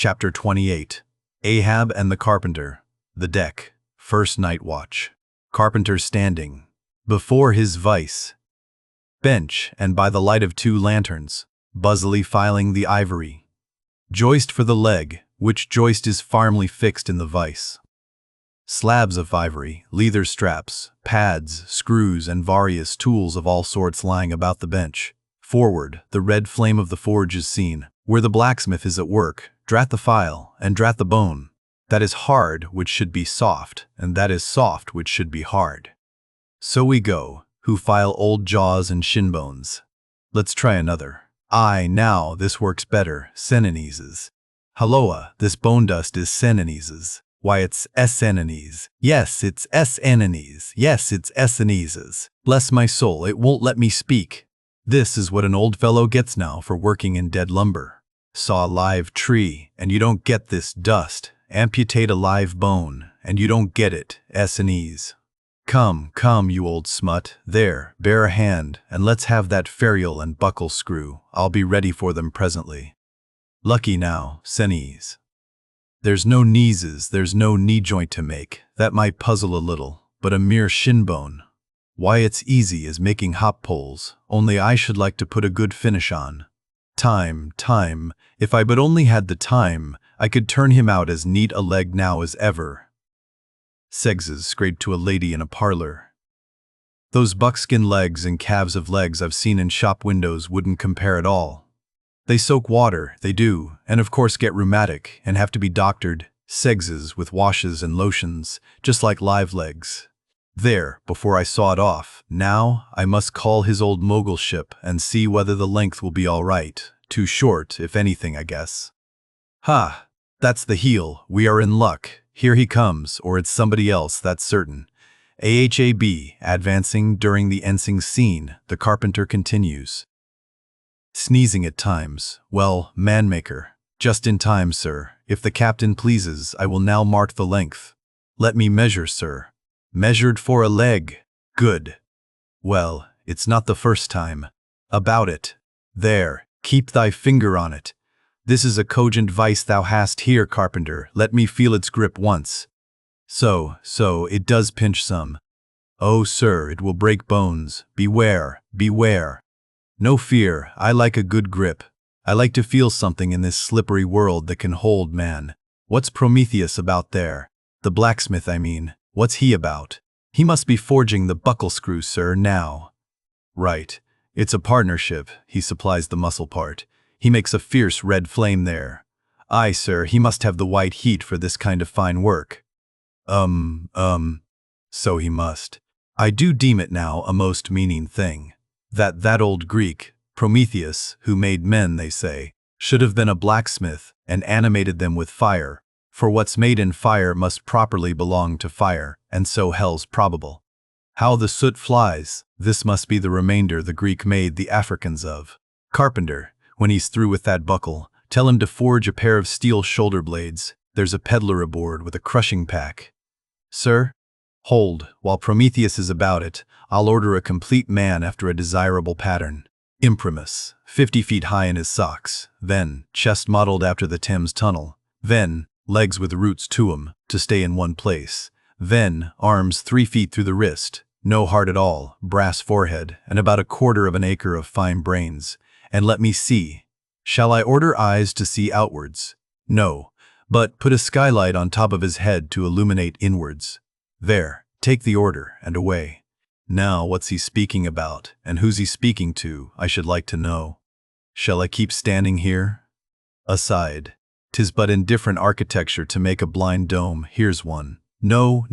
Chapter 28. Ahab and the Carpenter. The deck. First night watch. Carpenter standing before his vice bench and by the light of 2 lanterns, busily filing the ivory joist for the leg, which joist is firmly fixed in the vice. Slabs of ivory, leather straps, pads, screws, and various tools of all sorts lying about the bench. Forward, the red flame of the forge is seen, where the blacksmith is at work, drat the file, and drat the bone. That is hard which should be soft, and that is soft which should be hard. So we go, who file old jaws and shin bones. Let's try another. Aye, now, this works better, Senenese's. Halloa, this bone dust is Senenese's. Why, it's Senenese's. Yes, it's Senenese's. Yes, it's Senenese's. Bless my soul, it won't let me speak. This is what an old fellow gets now for working in dead lumber. Saw a live tree, and you don't get this dust. Amputate a live bone, and you don't get it, Senenese's. Come, come, you old smut, there, bear a hand, and let's have that ferrule and buckle screw. I'll be ready for them presently. Lucky now, Senenese's. There's no kneeses, there's no knee joint to make. That might puzzle a little, but a mere shin bone. Why, it's easy as making hop poles, only I should like to put a good finish on. Time, if I but only had the time, I could turn him out as neat a leg now as ever. Segses scraped to a lady in a parlor. Those buckskin legs and calves of legs I've seen in shop windows wouldn't compare at all. They soak water, they do, and of course get rheumatic and have to be doctored, Segses with washes and lotions, just like live legs. There, before I saw it off, now I must call his old mogulship and see whether the length will be all right. Too short, if anything, I guess. Ha! That's the heel, we are in luck. Here he comes, or it's somebody else, that's certain. Ahab, advancing during the ensign scene, the carpenter continues. Sneezing at times, well, manmaker. Just in time, sir. If the captain pleases, I will now mark the length. Let me measure, sir. Measured for a leg. Good. Well, it's not the first time. About it. There, keep thy finger on it. This is a cogent vice thou hast here, Carpenter. Let me feel its grip once. So, it does pinch some. Oh, sir, it will break bones. Beware, beware. No fear, I like a good grip. I like to feel something in this slippery world that can hold man. What's Prometheus about there? The blacksmith, I mean. What's he about? He must be forging the buckle screw, sir, now. Right. It's a partnership. He supplies the muscle part. He makes a fierce red flame there. Aye, sir, he must have the white heat for this kind of fine work. So he must. I do deem it now a most meaning thing. That old Greek, Prometheus, who made men, they say, should have been a blacksmith and animated them with fire. For what's made in fire must properly belong to fire, and so hell's probable. How the soot flies, this must be the remainder the Greek made the Africans of. Carpenter, when he's through with that buckle, tell him to forge a pair of steel shoulder blades. There's a peddler aboard with a crushing pack. Sir? Hold, while Prometheus is about it, I'll order a complete man after a desirable pattern. Imprimus, 50 feet high in his socks, then, chest modeled after the Thames Tunnel, then, legs with roots to 'em, to stay in one place. Then, arms 3 feet through the wrist, no heart at all, brass forehead, and about 1/4 of an acre of fine brains. And let me see. Shall I order eyes to see outwards? No, but put a skylight on top of his head to illuminate inwards. There, take the order, and away. Now, what's he speaking about, and who's he speaking to, I should like to know. Shall I keep standing here? Aside. 'Tis but indifferent architecture to make a blind dome. Here's one. No,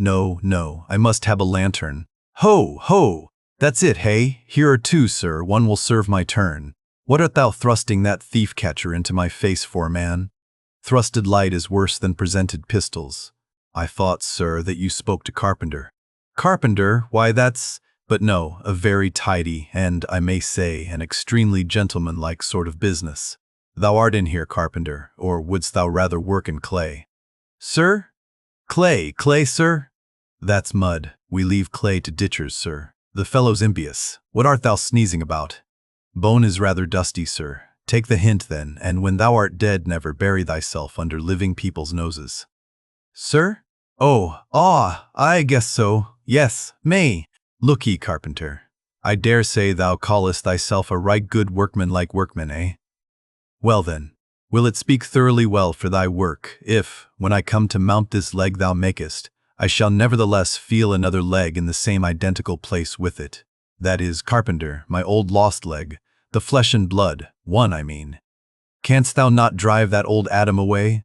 I must have a lantern. Ho! That's it, hey? Here are 2, sir. One will serve my turn. What art thou thrusting that thief-catcher into my face for, man? Thrusted light is worse than presented pistols. I thought, sir, that you spoke to Carpenter. Carpenter? Why, that's— But no, a very tidy, and, I may say, an extremely gentlemanlike sort of business. Thou art in here, Carpenter, or wouldst thou rather work in clay? Sir? Clay, sir? That's mud. We leave clay to ditchers, sir. The fellow's impious. What art thou sneezing about? Bone is rather dusty, sir. Take the hint then, and when thou art dead never bury thyself under living people's noses. Sir? I guess so, yes, may. Look ye, Carpenter, I dare say thou callest thyself a right good workman-like workman, eh? Well then, will it speak thoroughly well for thy work, if, when I come to mount this leg thou makest, I shall nevertheless feel another leg in the same identical place with it, that is, Carpenter, my old lost leg, the flesh and blood, one I mean. Canst thou not drive that old Adam away?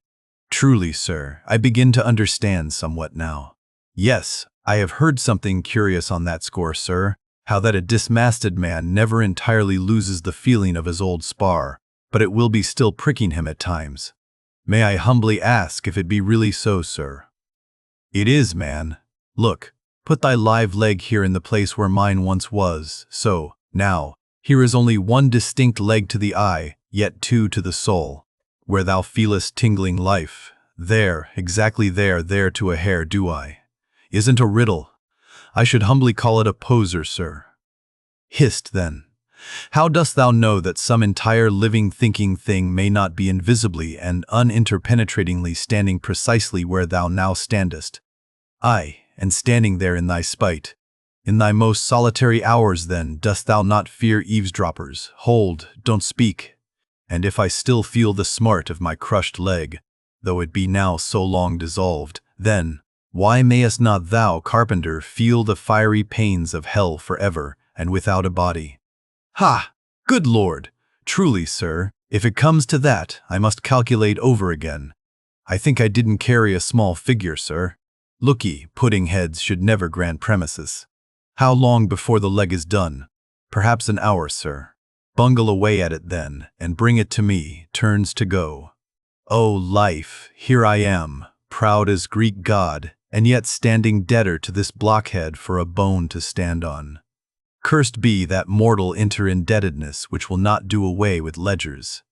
Truly, sir, I begin to understand somewhat now. Yes, I have heard something curious on that score, sir, how that a dismasted man never entirely loses the feeling of his old spar, but it will be still pricking him at times. May I humbly ask if it be really so, sir? It is, man. Look, put thy live leg here in the place where mine once was, so, now, here is only one distinct leg to the eye, yet two to the soul. Where thou feelest tingling life, there, exactly there to a hair do I. Isn't a riddle. I should humbly call it a poser, sir. Hist, then. How dost thou know that some entire living thinking thing may not be invisibly and uninterpenetratingly standing precisely where thou now standest? Aye, and standing there in thy spite. In thy most solitary hours, then, dost thou not fear eavesdroppers? Hold, don't speak. And if I still feel the smart of my crushed leg, though it be now so long dissolved, then, why mayest not thou, Carpenter, feel the fiery pains of hell forever and without a body? Ha! Good Lord! Truly, sir, if it comes to that, I must calculate over again. I think I didn't carry a small figure, sir. Look ye, pudding heads should never grant premises. How long before the leg is done? Perhaps an hour, sir. Bungle away at it then, and bring it to me, turns to go. O life, here I am, proud as Greek god, and yet standing debtor to this blockhead for a bone to stand on. Cursed be that mortal interindebtedness which will not do away with ledgers.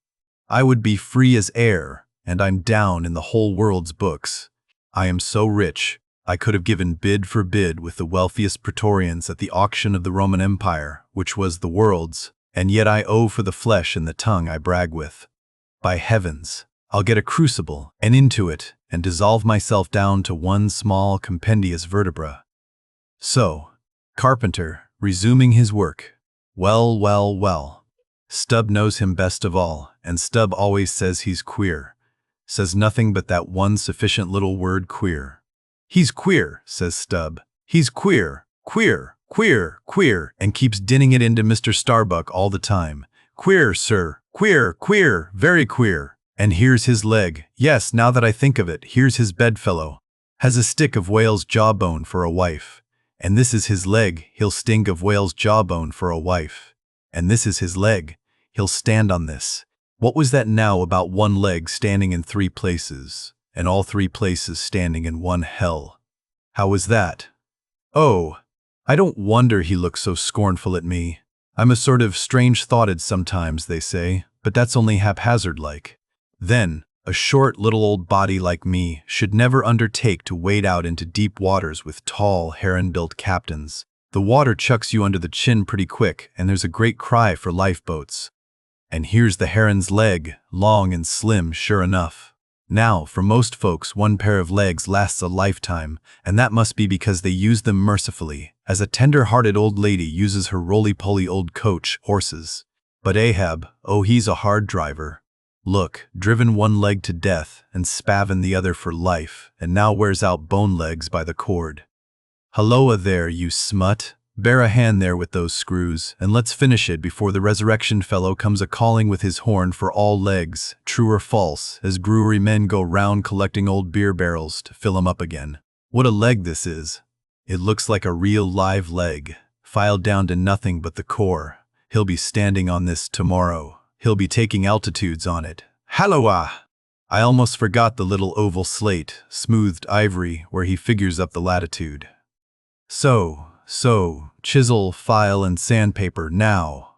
I would be free as air, and I'm down in the whole world's books. I am so rich, I could have given bid for bid with the wealthiest praetorians at the auction of the Roman Empire, which was the world's, and yet I owe for the flesh and the tongue I brag with. By heavens, I'll get a crucible, and into it, and dissolve myself down to one small compendious vertebra. So, Carpenter, resuming his work. Well. Stubb knows him best of all, and Stubb always says he's queer. Says nothing but that one sufficient little word, queer. He's queer, says Stubb. He's queer, and keeps dinning it into Mr. Starbuck all the time. Queer, sir, queer, very queer. And here's his leg. Yes, now that I think of it, here's his bedfellow. Has a stick of whale's jawbone for a wife. And this is his leg, he'll sting of whale's jawbone for a wife. And this is his leg, he'll stand on this. What was that now about one leg standing in 3 places, and all 3 places standing in one hell? How was that? Oh, I don't wonder he looks so scornful at me. I'm a sort of strange-thoughted sometimes, they say, but that's only haphazard-like. Then, a short little old body like me should never undertake to wade out into deep waters with tall, heron-built captains. The water chucks you under the chin pretty quick, and there's a great cry for lifeboats. And here's the heron's leg, long and slim, sure enough. Now, for most folks, one pair of legs lasts a lifetime, and that must be because they use them mercifully, as a tender-hearted old lady uses her roly-poly old coach, horses. But Ahab, oh, he's a hard driver. Look, driven one leg to death, and spavined the other for life, and now wears out bone legs by the cord. Halloa there, you smut. Bear a hand there with those screws, and let's finish it before the resurrection fellow comes a-calling with his horn for all legs, true or false, as brewery men go round collecting old beer barrels to fill 'em up again. What a leg this is. It looks like a real live leg, filed down to nothing but the core. He'll be standing on this tomorrow. He'll be taking altitudes on it. Halloa! I almost forgot the little oval slate, smoothed ivory, where he figures up the latitude. So, chisel, file, and sandpaper now.